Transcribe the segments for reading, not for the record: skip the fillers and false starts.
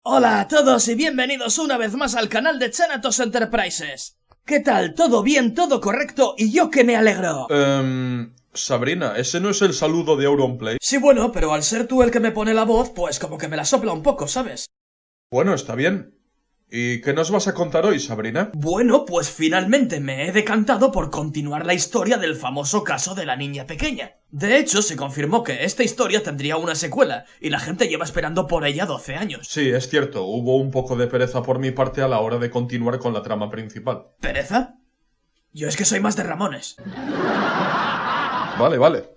Hola a todos y bienvenidos una vez más al canal de Thanatos Enterprises. ¿Qué tal? ¿Todo bien? ¿Todo correcto? Y yo que me alegro. Sabrina, ¿ese no es el saludo de Auronplay? Sí, bueno, pero al ser tú el que me pone la voz, pues como que me la sopla un poco, ¿sabes? Bueno, está bien. ¿Y qué nos vas a contar hoy, Sabrina? Bueno, pues finalmente me he decantado por continuar la historia del famoso caso de la niña pequeña. De hecho, se confirmó que esta historia tendría una secuela, y la gente lleva esperando por ella 12 años. Sí, es cierto, hubo un poco de pereza por mi parte a la hora de continuar con la trama principal. ¿Pereza? Yo es que soy más de Ramones. Vale.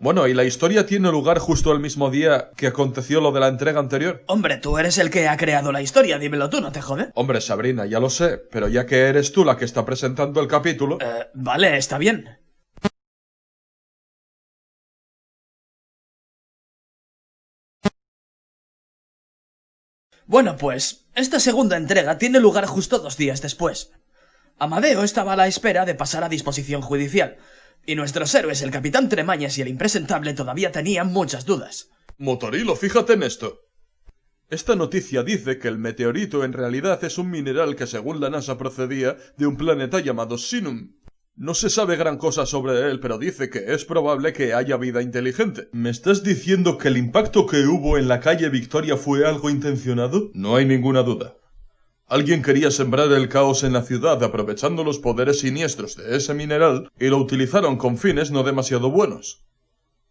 Bueno, ¿y la historia tiene lugar justo el mismo día que aconteció lo de la entrega anterior? Hombre, tú eres el que ha creado la historia, dímelo tú, ¿no te jode? Hombre, Sabrina, ya lo sé, pero ya que eres tú la que está presentando el capítulo... Vale, está bien. Bueno, pues, esta segunda entrega tiene lugar justo 2 días después. Amadeo estaba a la espera de pasar a disposición judicial, y nuestros héroes, el Capitán Tremañes y el Impresentable, todavía tenían muchas dudas. Motorilo, fíjate en esto. Esta noticia dice que el meteorito en realidad es un mineral que según la NASA procedía de un planeta llamado Sinum. No se sabe gran cosa sobre él, pero dice que es probable que haya vida inteligente. ¿Me estás diciendo que el impacto que hubo en la calle Victoria fue algo intencionado? No hay ninguna duda. Alguien quería sembrar el caos en la ciudad aprovechando los poderes siniestros de ese mineral y lo utilizaron con fines no demasiado buenos.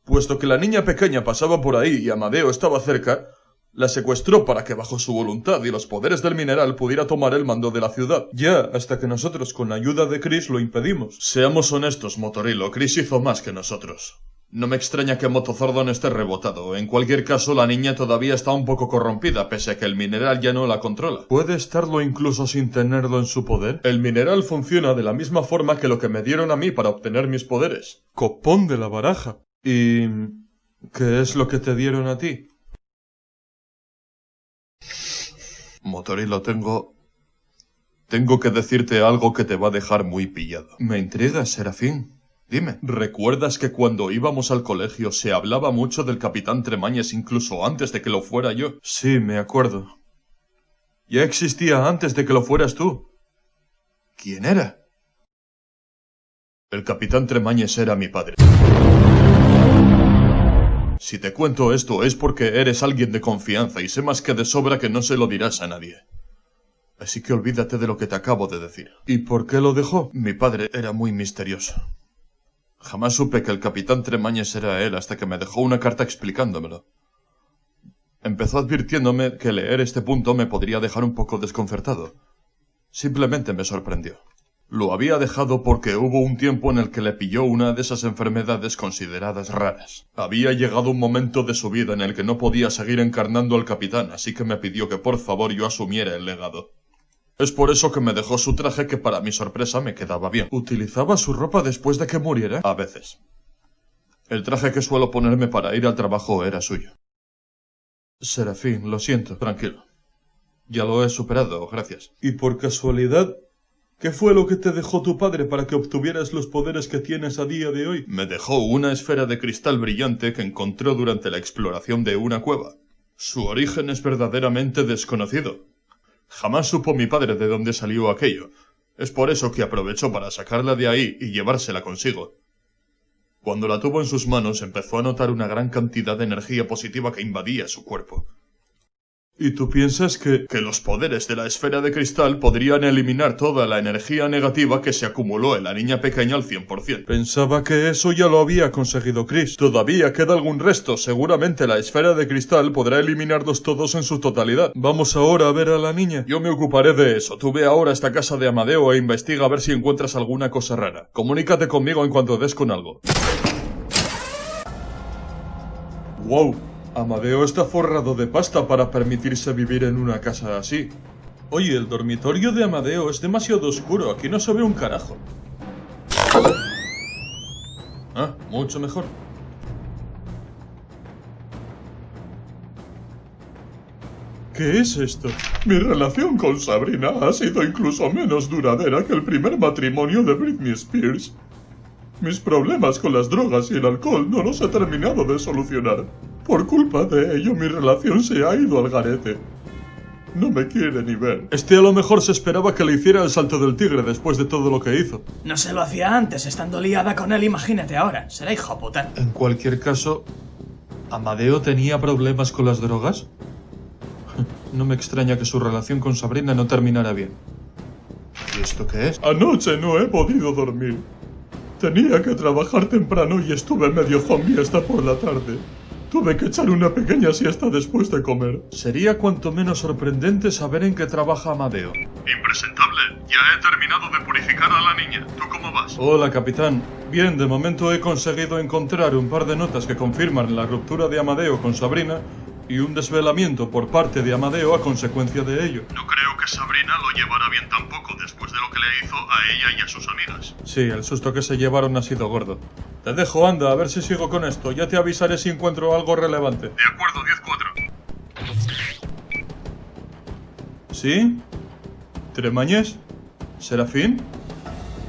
Puesto que la niña pequeña pasaba por ahí y Amadeo estaba cerca, la secuestró para que bajo su voluntad y los poderes del mineral pudiera tomar el mando de la ciudad. Ya, hasta que nosotros con ayuda de Chris lo impedimos. Seamos honestos, Motorilo, Chris hizo más que nosotros. No me extraña que Motozordon esté rebotado. En cualquier caso, la niña todavía está un poco corrompida, pese a que el mineral ya no la controla. ¿Puede estarlo incluso sin tenerlo en su poder? El mineral funciona de la misma forma que lo que me dieron a mí para obtener mis poderes. Copón de la baraja. ¿Y qué es lo que te dieron a ti? Motorilo, tengo que decirte algo que te va a dejar muy pillado. Me intrigas, Serafín. Dime, ¿recuerdas que cuando íbamos al colegio se hablaba mucho del Capitán Tremañes incluso antes de que lo fuera yo? Sí, me acuerdo. Ya existía antes de que lo fueras tú. ¿Quién era? El Capitán Tremañes era mi padre. Si te cuento esto es porque eres alguien de confianza y sé más que de sobra que no se lo dirás a nadie. Así que olvídate de lo que te acabo de decir. ¿Y por qué lo dejó? Mi padre era muy misterioso. Jamás supe que el Capitán Tremañes era él hasta que me dejó una carta explicándomelo. Empezó advirtiéndome que leer este punto me podría dejar un poco desconcertado. Simplemente me sorprendió. Lo había dejado porque hubo un tiempo en el que le pilló una de esas enfermedades consideradas raras. Había llegado un momento de su vida en el que no podía seguir encarnando al capitán, así que me pidió que por favor yo asumiera el legado. Es por eso que me dejó su traje que para mi sorpresa me quedaba bien. ¿Utilizaba su ropa después de que muriera? A veces. El traje que suelo ponerme para ir al trabajo era suyo. Serafín, lo siento. Tranquilo. Ya lo he superado, gracias. ¿Y por casualidad, qué fue lo que te dejó tu padre para que obtuvieras los poderes que tienes a día de hoy? Me dejó una esfera de cristal brillante que encontró durante la exploración de una cueva. Su origen es verdaderamente desconocido. Jamás supo mi padre de dónde salió aquello. Es por eso que aprovechó para sacarla de ahí y llevársela consigo. Cuando la tuvo en sus manos empezó a notar una gran cantidad de energía positiva que invadía su cuerpo. ¿Y tú piensas que los poderes de la esfera de cristal podrían eliminar toda la energía negativa que se acumuló en la niña pequeña al 100%? Pensaba que eso ya lo había conseguido Chris. Todavía queda algún resto. Seguramente la esfera de cristal podrá eliminarlos todos en su totalidad. Vamos ahora a ver a la niña. Yo me ocuparé de eso. Tú ve ahora a esta casa de Amadeo e investiga a ver si encuentras alguna cosa rara. Comunícate conmigo en cuanto des con algo. ¡Wow! Amadeo está forrado de pasta para permitirse vivir en una casa así. Oye, el dormitorio de Amadeo es demasiado oscuro, aquí no se ve un carajo. Ah, mucho mejor. ¿Qué es esto? Mi relación con Sabrina ha sido incluso menos duradera que el primer matrimonio de Britney Spears. Mis problemas con las drogas y el alcohol no los he terminado de solucionar. Por culpa de ello, mi relación se ha ido al garete. No me quiere ni ver. Este a lo mejor se esperaba que le hiciera el salto del tigre después de todo lo que hizo. No se lo hacía antes, estando liada con él, imagínate ahora. Será hijo puta. En cualquier caso, ¿Amadeo tenía problemas con las drogas? No me extraña que su relación con Sabrina no terminara bien. ¿Y esto qué es? Anoche no he podido dormir. Tenía que trabajar temprano y estuve medio zombie hasta por la tarde. Tuve que echar una pequeña siesta después de comer. Sería cuanto menos sorprendente saber en qué trabaja Amadeo. Impresentable. Ya he terminado de purificar a la niña. ¿Tú cómo vas? Hola, capitán. Bien, de momento he conseguido encontrar un par de notas que confirman la ruptura de Amadeo con Sabrina y un desvelamiento por parte de Amadeo a consecuencia de ello. No creo que Sabrina lo llevara bien tampoco después de lo que le hizo a ella y a sus amigas. Sí, el susto que se llevaron ha sido gordo. Te dejo, anda, a ver si sigo con esto. Ya te avisaré si encuentro algo relevante. De acuerdo, 10-4. ¿Sí? ¿Tremañes? ¿Serafín?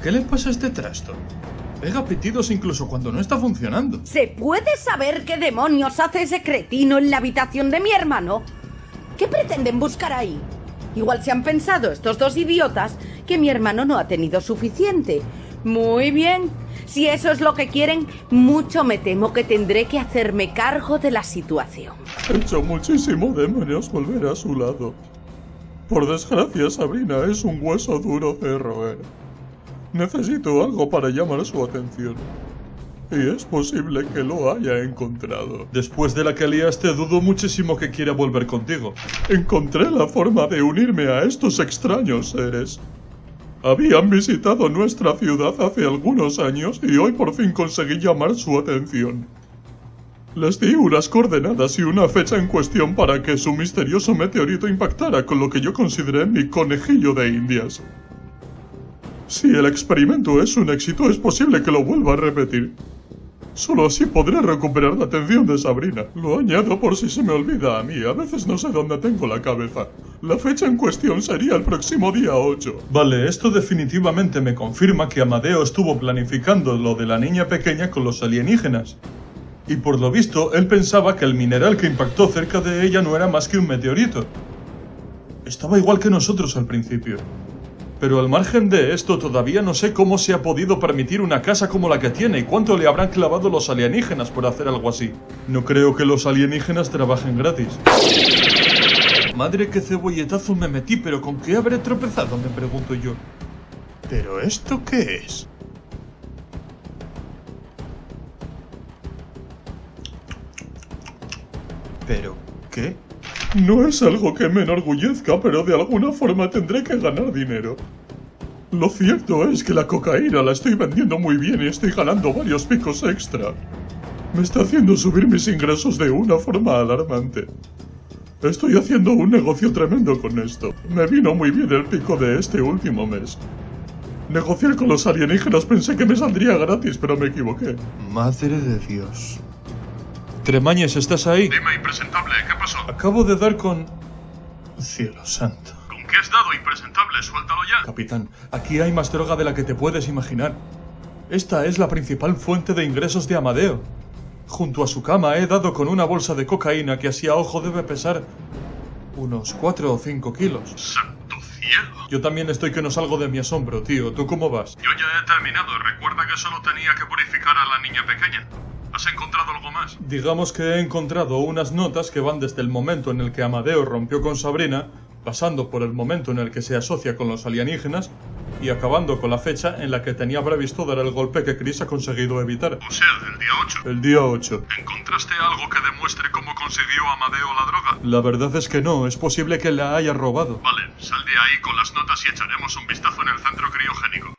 ¿Qué le pasa a este trasto? Pega pitidos incluso cuando no está funcionando. ¿Se puede saber qué demonios hace ese cretino en la habitación de mi hermano? ¿Qué pretenden buscar ahí? Igual se han pensado estos dos idiotas que mi hermano no ha tenido suficiente. Muy bien. Si eso es lo que quieren, mucho me temo que tendré que hacerme cargo de la situación. He hecho muchísimo de menos volver a su lado. Por desgracia, Sabrina es un hueso duro de roer. Necesito algo para llamar su atención. Y es posible que lo haya encontrado. Después de la que liaste, dudo muchísimo que quiera volver contigo. Encontré la forma de unirme a estos extraños seres. Habían visitado nuestra ciudad hace algunos años y hoy por fin conseguí llamar su atención. Les di unas coordenadas y una fecha en cuestión para que su misterioso meteorito impactara con lo que yo consideré mi conejillo de indias. Si el experimento es un éxito, es posible que lo vuelva a repetir. Solo así podré recuperar la atención de Sabrina. Lo añado por si se me olvida a mí. A veces no sé dónde tengo la cabeza. La fecha en cuestión sería el próximo día 8. Vale, esto definitivamente me confirma que Amadeo estuvo planificando lo de la niña pequeña con los alienígenas. Y por lo visto, él pensaba que el mineral que impactó cerca de ella no era más que un meteorito. Estaba igual que nosotros al principio. Pero al margen de esto, todavía no sé cómo se ha podido permitir una casa como la que tiene y cuánto le habrán clavado los alienígenas por hacer algo así. No creo que los alienígenas trabajen gratis. Madre, qué cebolletazo me metí, pero ¿con qué habré tropezado?, me pregunto yo. ¿Pero esto qué es? ¿Pero qué? No es algo que me enorgullezca, pero de alguna forma tendré que ganar dinero. Lo cierto es que la cocaína la estoy vendiendo muy bien y estoy ganando varios picos extra. Me está haciendo subir mis ingresos de una forma alarmante. Estoy haciendo un negocio tremendo con esto. Me vino muy bien el pico de este último mes. Negociar con los alienígenas pensé que me saldría gratis, pero me equivoqué. Madre de Dios. Tremañes, ¿estás ahí? Dime, impresentable, ¿qué pasó? Acabo de dar con... Cielo santo. ¿Con qué has dado, impresentable? Suéltalo ya. Capitán, aquí hay más droga de la que te puedes imaginar. Esta es la principal fuente de ingresos de Amadeo. Junto a su cama he dado con una bolsa de cocaína que así a ojo debe pesar unos 4 o 5 kilos. ¡Santo cielo! Yo también estoy que no salgo de mi asombro, tío. ¿Tú cómo vas? Yo ya he terminado. Recuerda que solo tenía que purificar a la niña pequeña. ¿Has encontrado algo más? Digamos que he encontrado unas notas que van desde el momento en el que Amadeo rompió con Sabrina, pasando por el momento en el que se asocia con los alienígenas y acabando con la fecha en la que tenía previsto dar el golpe que Chris ha conseguido evitar. O sea, del día 8. El día 8. ¿Encontraste algo que demuestre cómo consiguió Amadeo la droga? La verdad es que no, es posible que la haya robado. Vale, sal de ahí con las notas y echaremos un vistazo en el centro criogénico.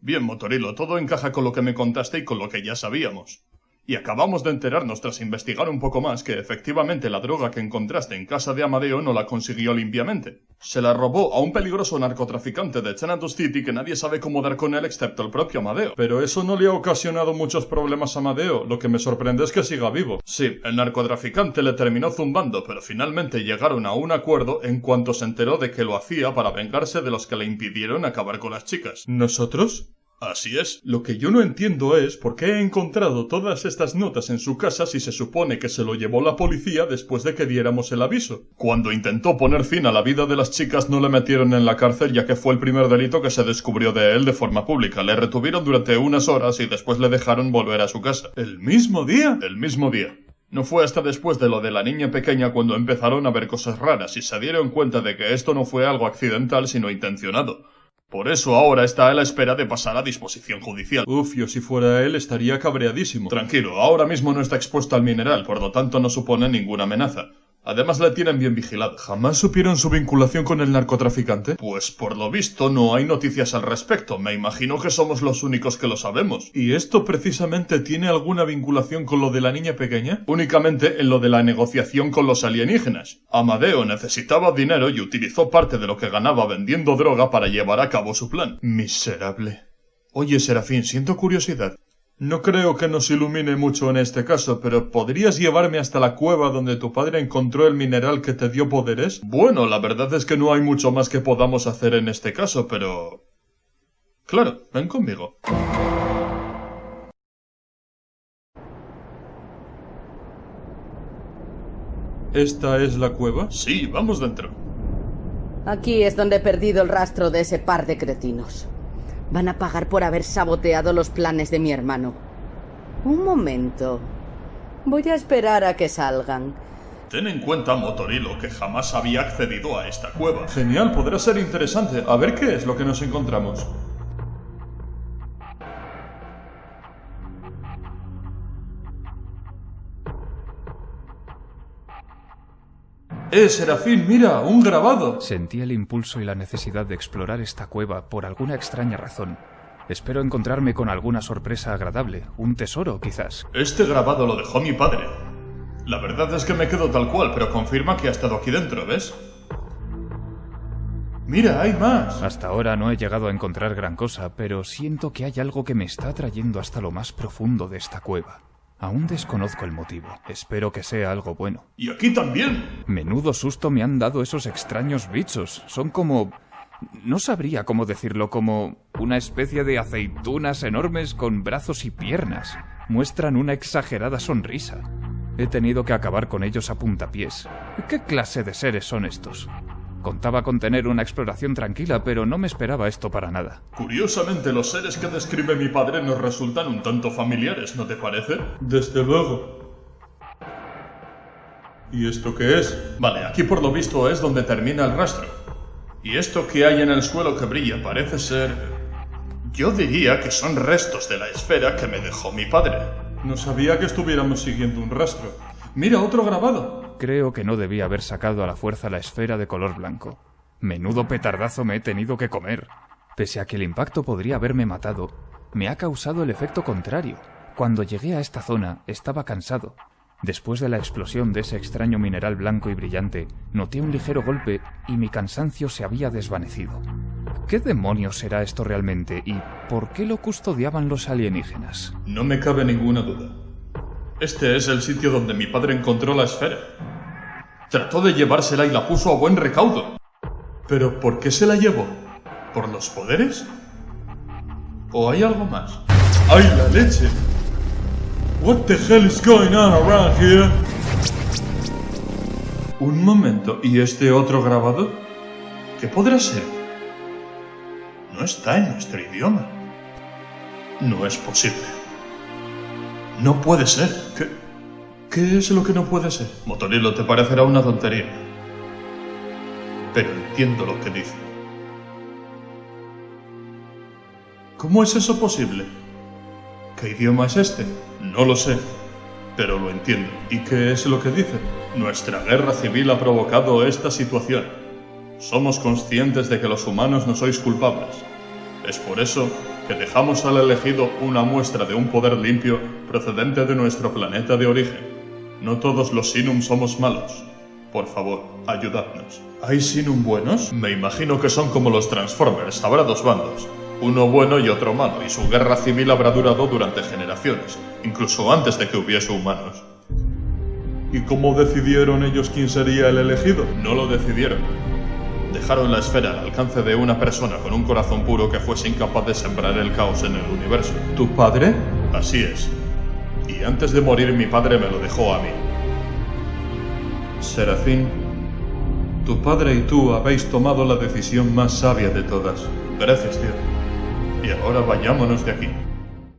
Bien, Motorilo, todo encaja con lo que me contaste y con lo que ya sabíamos. Y acabamos de enterarnos tras investigar un poco más que efectivamente la droga que encontraste en casa de Amadeo no la consiguió limpiamente. Se la robó a un peligroso narcotraficante de Xanatos City que nadie sabe cómo dar con él excepto el propio Amadeo. Pero eso no le ha ocasionado muchos problemas a Amadeo, lo que me sorprende es que siga vivo. Sí, el narcotraficante le terminó zumbando, pero finalmente llegaron a un acuerdo en cuanto se enteró de que lo hacía para vengarse de los que le impidieron acabar con las chicas. ¿Nosotros? Así es. Lo que yo no entiendo es por qué he encontrado todas estas notas en su casa si se supone que se lo llevó la policía después de que diéramos el aviso. Cuando intentó poner fin a la vida de las chicas no le metieron en la cárcel ya que fue el primer delito que se descubrió de él de forma pública. Le retuvieron durante unas horas y después le dejaron volver a su casa. ¿El mismo día? El mismo día. No fue hasta después de lo de la niña pequeña cuando empezaron a ver cosas raras y se dieron cuenta de que esto no fue algo accidental sino intencionado. Por eso ahora está a la espera de pasar a disposición judicial. Uf, yo si fuera él estaría cabreadísimo. Tranquilo, ahora mismo no está expuesto al mineral, por lo tanto no supone ninguna amenaza. Además la tienen bien vigilada. ¿Jamás supieron su vinculación con el narcotraficante? Pues por lo visto no hay noticias al respecto. Me imagino que somos los únicos que lo sabemos. ¿Y esto precisamente tiene alguna vinculación con lo de la niña pequeña? Únicamente en lo de la negociación con los alienígenas. Amadeo necesitaba dinero y utilizó parte de lo que ganaba vendiendo droga para llevar a cabo su plan. Miserable. Oye, Serafín, siento curiosidad. No creo que nos ilumine mucho en este caso, pero ¿podrías llevarme hasta la cueva donde tu padre encontró el mineral que te dio poderes? Bueno, la verdad es que no hay mucho más que podamos hacer en este caso, pero... Claro, ven conmigo. ¿Esta es la cueva? Sí, vamos dentro. Aquí es donde he perdido el rastro de ese par de cretinos. Van a pagar por haber saboteado los planes de mi hermano. Un momento. Voy a esperar a que salgan. Ten en cuenta, Motorilo, que jamás había accedido a esta cueva. Genial, podrá ser interesante. A ver qué es lo que nos encontramos. Serafín, mira, un grabado. Sentí el impulso y la necesidad de explorar esta cueva por alguna extraña razón. Espero encontrarme con alguna sorpresa agradable, un tesoro, quizás. Este grabado lo dejó mi padre. La verdad es que me quedo tal cual, pero confirma que ha estado aquí dentro, ¿ves? Mira, hay más. Hasta ahora no he llegado a encontrar gran cosa, pero siento que hay algo que me está atrayendo hasta lo más profundo de esta cueva. Aún desconozco el motivo. Espero que sea algo bueno. ¡Y aquí también! Menudo susto me han dado esos extraños bichos. Son como... no sabría cómo decirlo, como una especie de aceitunas enormes con brazos y piernas. Muestran una exagerada sonrisa. He tenido que acabar con ellos a puntapiés. ¿Qué clase de seres son estos? Contaba con tener una exploración tranquila, pero no me esperaba esto para nada. Curiosamente, los seres que describe mi padre nos resultan un tanto familiares, ¿no te parece? Desde luego. ¿Y esto qué es? Vale, aquí por lo visto es donde termina el rastro. Y esto que hay en el suelo que brilla parece ser... yo diría que son restos de la esfera que me dejó mi padre. No sabía que estuviéramos siguiendo un rastro. Mira, otro grabado. Creo que no debía haber sacado a la fuerza la esfera de color blanco. Menudo petardazo me he tenido que comer. Pese a que el impacto podría haberme matado, me ha causado el efecto contrario. Cuando llegué a esta zona, estaba cansado. Después de la explosión de ese extraño mineral blanco y brillante, noté un ligero golpe y mi cansancio se había desvanecido. ¿Qué demonios será esto realmente y por qué lo custodiaban los alienígenas? No me cabe ninguna duda. Este es el sitio donde mi padre encontró la esfera. Trató de llevársela y la puso a buen recaudo. ¿Pero por qué se la llevó? ¿Por los poderes? ¿O hay algo más? ¡Ay, la leche! What the hell is going on around here? Un momento, ¿y este otro grabado? ¿Qué podrá ser? No está en nuestro idioma. No es posible. No puede ser. ¿Qué es lo que no puede ser? Motorilo, te parecerá una tontería. Pero entiendo lo que dice. ¿Cómo es eso posible? ¿Qué idioma es este? No lo sé, pero lo entiendo. ¿Y qué es lo que dice? Nuestra guerra civil ha provocado esta situación. Somos conscientes de que los humanos no sois culpables. Es por eso que dejamos al elegido una muestra de un poder limpio procedente de nuestro planeta de origen. No todos los Sinum somos malos. Por favor, ayudadnos. ¿Hay Sinum buenos? Me imagino que son como los Transformers, habrá dos bandos. Uno bueno y otro malo, y su guerra civil habrá durado durante generaciones, incluso antes de que hubiese humanos. ¿Y cómo decidieron ellos quién sería el elegido? No lo decidieron. Dejaron la esfera al alcance de una persona con un corazón puro que fuese incapaz de sembrar el caos en el universo. ¿Tu padre? Así es. Y antes de morir mi padre me lo dejó a mí. Serafín, tu padre y tú habéis tomado la decisión más sabia de todas. Gracias, tío. Y ahora vayámonos de aquí.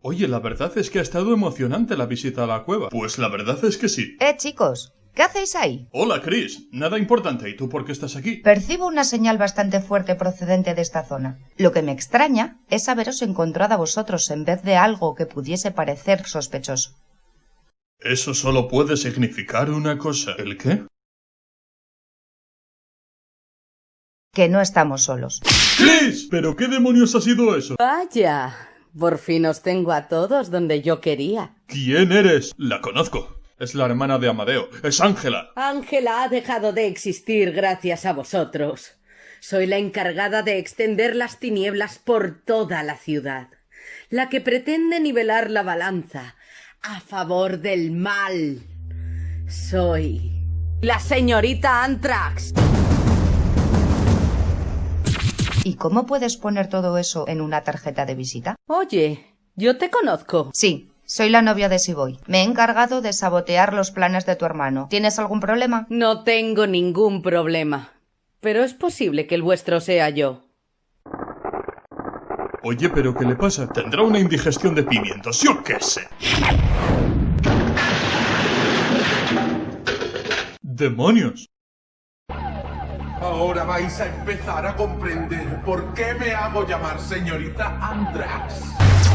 Oye, la verdad es que ha estado emocionante la visita a la cueva. Pues la verdad es que sí. Chicos, ¿qué hacéis ahí? Hola, Chris. Nada importante. ¿Y tú por qué estás aquí? Percibo una señal bastante fuerte procedente de esta zona. Lo que me extraña es haberos encontrado a vosotros en vez de algo que pudiese parecer sospechoso. Eso solo puede significar una cosa. ¿El qué? Que no estamos solos. ¡Chris! ¿Pero qué demonios ha sido eso? Vaya, por fin os tengo a todos donde yo quería. ¿Quién eres? La conozco. Es la hermana de Amadeo. Es Ángela. Ángela ha dejado de existir gracias a vosotros. Soy la encargada de extender las tinieblas por toda la ciudad. La que pretende nivelar la balanza a favor del mal. Soy la señorita Anthrax. ¿Y cómo puedes poner todo eso en una tarjeta de visita? Oye, yo te conozco. Sí, soy la novia de Siboy. Me he encargado de sabotear los planes de tu hermano. ¿Tienes algún problema? No tengo ningún problema, pero es posible que el vuestro sea yo. Oye, ¿pero qué le pasa? Tendrá una indigestión de pimientos, yo qué sé. ¡Demonios! Ahora vais a empezar a comprender por qué me hago llamar señorita Anthrax.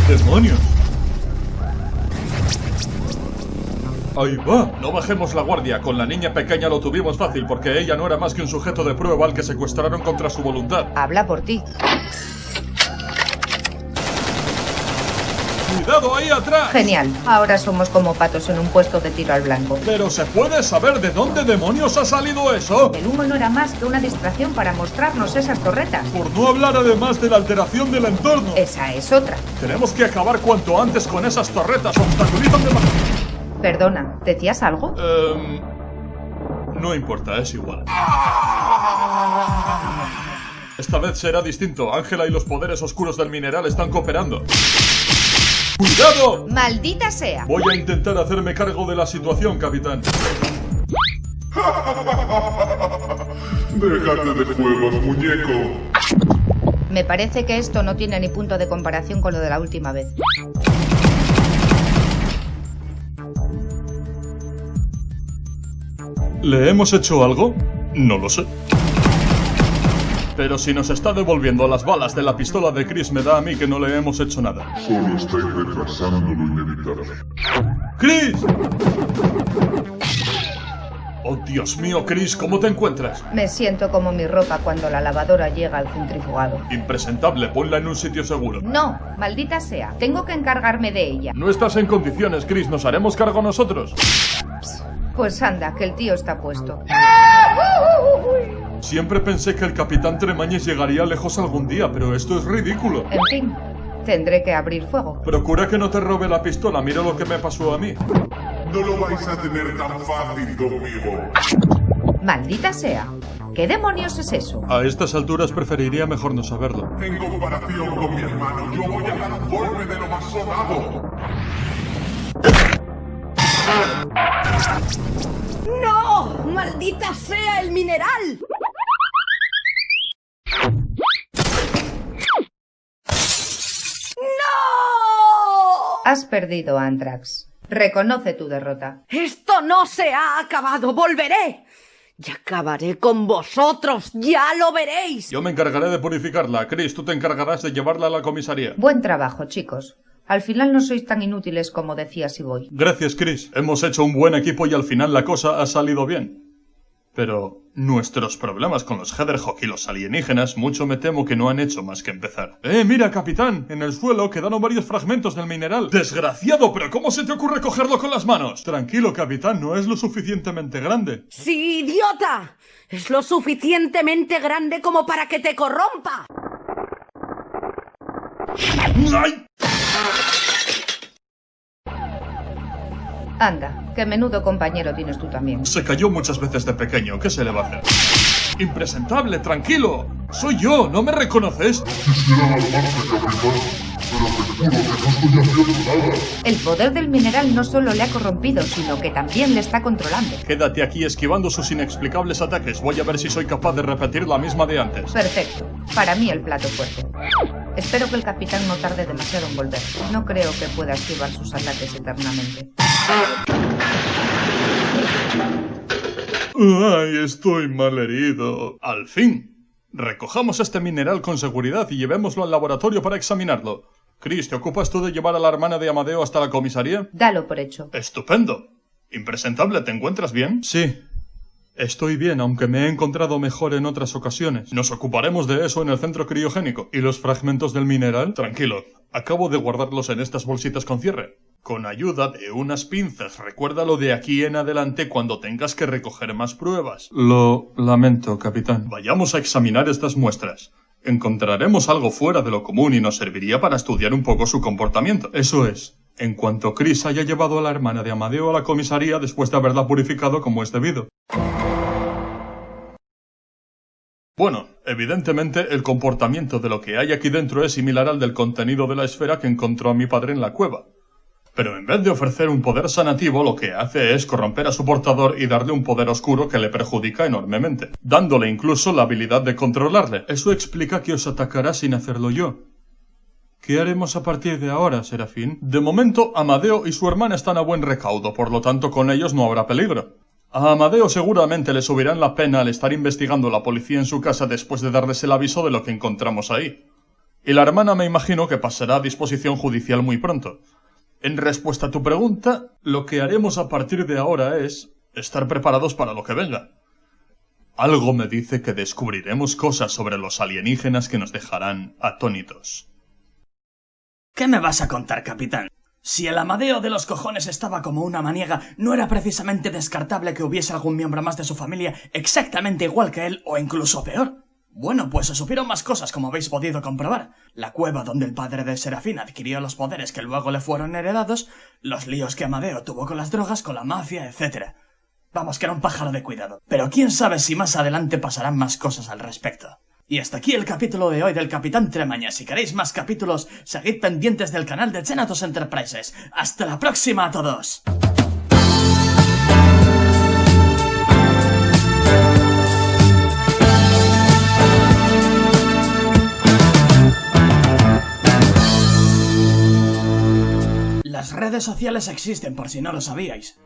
¡Demonios! ¡Ahí va! No bajemos la guardia. Con la niña pequeña lo tuvimos fácil porque ella no era más que un sujeto de prueba al que secuestraron contra su voluntad. Habla por ti. ¡Cuidado ahí atrás! Genial. Ahora somos como patos en un puesto de tiro al blanco. ¿Pero se puede saber de dónde demonios ha salido eso? El humo no era más que una distracción para mostrarnos esas torretas. Por no hablar además de la alteración del entorno. Esa es otra. Tenemos que acabar cuanto antes con esas torretas. Obstaculizan demasiado. Perdona, ¿decías algo? No importa, es igual. Esta vez será distinto. Ángela y los poderes oscuros del mineral están cooperando. ¡Cuidado! ¡Maldita sea! Voy a intentar hacerme cargo de la situación, capitán. Déjate de juegos, muñeco. Me parece que esto no tiene ni punto de comparación con lo de la última vez. ¿Le hemos hecho algo? No lo sé. Pero si nos está devolviendo las balas de la pistola de Chris, me da a mí que no le hemos hecho nada. Solo estáis retrasando lo inevitable. ¡Chris! ¡Oh, Dios mío, Chris! ¿Cómo te encuentras? Me siento como mi ropa cuando la lavadora llega al centrifugado. Impresentable, ponla en un sitio seguro. No, maldita sea. Tengo que encargarme de ella. No estás en condiciones, Chris. ¿Nos haremos cargo nosotros? Pues anda, que el tío está puesto. Siempre pensé que el capitán Tremañes llegaría lejos algún día, pero esto es ridículo. En fin, tendré que abrir fuego. Procura que no te robe la pistola. Mira lo que me pasó a mí. No lo vais a tener tan fácil conmigo. Maldita sea. ¿Qué demonios es eso? A estas alturas preferiría mejor no saberlo. En comparación con mi hermano, yo voy a dar un golpe de lo más sonado. ¡No! ¡Maldita sea el mineral! ¡No! Has perdido, Anthrax. Reconoce tu derrota. ¡Esto no se ha acabado! ¡Volveré! ¡Y acabaré con vosotros! ¡Ya lo veréis! Yo me encargaré de purificarla. Chris, tú te encargarás de llevarla a la comisaría. Buen trabajo, chicos. Al final no sois tan inútiles como decía Siboy. Gracias, Chris. Hemos hecho un buen equipo y al final la cosa ha salido bien. Pero nuestros problemas con los Heatherhawk y los alienígenas mucho me temo que no han hecho más que empezar. Mira, capitán, en el suelo quedaron varios fragmentos del mineral. ¡Desgraciado! ¿Pero cómo se te ocurre cogerlo con las manos? Tranquilo, capitán, no es lo suficientemente grande. ¡Sí, idiota! Es lo suficientemente grande como para que te corrompa. ¡Ay! Anda, qué menudo compañero tienes tú también. Se cayó muchas veces de pequeño, ¿qué se le va a hacer? ¡Impresentable, tranquilo! ¡Soy yo! ¿No me reconoces? El poder del mineral no solo le ha corrompido, sino que también le está controlando. Quédate aquí esquivando sus inexplicables ataques. Voy a ver si soy capaz de repetir la misma de antes. Perfecto. Para mí el plato fuerte. Espero que el capitán no tarde demasiado en volver. No creo que pueda esquivar sus ataques eternamente. ¡Ay, estoy malherido! ¡Al fin! Recojamos este mineral con seguridad y llevémoslo al laboratorio para examinarlo. Chris, ¿te ocupas tú de llevar a la hermana de Amadeo hasta la comisaría? Dalo por hecho. ¡Estupendo! Impresentable, ¿te encuentras bien? Sí. Estoy bien, aunque me he encontrado mejor en otras ocasiones. Nos ocuparemos de eso en el centro criogénico. ¿Y los fragmentos del mineral? Tranquilo, acabo de guardarlos en estas bolsitas con cierre. Con ayuda de unas pinzas, recuérdalo de aquí en adelante cuando tengas que recoger más pruebas. Lo lamento, capitán. Vayamos a examinar estas muestras. Encontraremos algo fuera de lo común y nos serviría para estudiar un poco su comportamiento. Eso es, en cuanto Chris haya llevado a la hermana de Amadeo a la comisaría después de haberla purificado como es debido. Bueno, evidentemente el comportamiento de lo que hay aquí dentro es similar al del contenido de la esfera que encontró a mi padre en la cueva. Pero en vez de ofrecer un poder sanativo, lo que hace es corromper a su portador y darle un poder oscuro que le perjudica enormemente, dándole incluso la habilidad de controlarle. Eso explica que os atacará sin hacerlo yo. ¿Qué haremos a partir de ahora, Serafín? De momento, Amadeo y su hermana están a buen recaudo, por lo tanto con ellos no habrá peligro. A Amadeo seguramente le subirán la pena al estar investigando la policía en su casa después de darles el aviso de lo que encontramos ahí. Y la hermana me imagino que pasará a disposición judicial muy pronto. En respuesta a tu pregunta, lo que haremos a partir de ahora es estar preparados para lo que venga. Algo me dice que descubriremos cosas sobre los alienígenas que nos dejarán atónitos. ¿Qué me vas a contar, capitán? Si el Amadeo de los cojones estaba como una maniega, ¿no era precisamente descartable que hubiese algún miembro más de su familia exactamente igual que él o incluso peor? Bueno, pues se supieron más cosas, como habéis podido comprobar. La cueva donde el padre de Serafín adquirió los poderes que luego le fueron heredados, los líos que Amadeo tuvo con las drogas, con la mafia, etc. Vamos, que era un pájaro de cuidado. Pero quién sabe si más adelante pasarán más cosas al respecto. Y hasta aquí el capítulo de hoy del Capitán Tremaña. Si queréis más capítulos, seguid pendientes del canal de Xenatos Enterprises. ¡Hasta la próxima a todos! Las redes sociales existen por si no lo sabíais.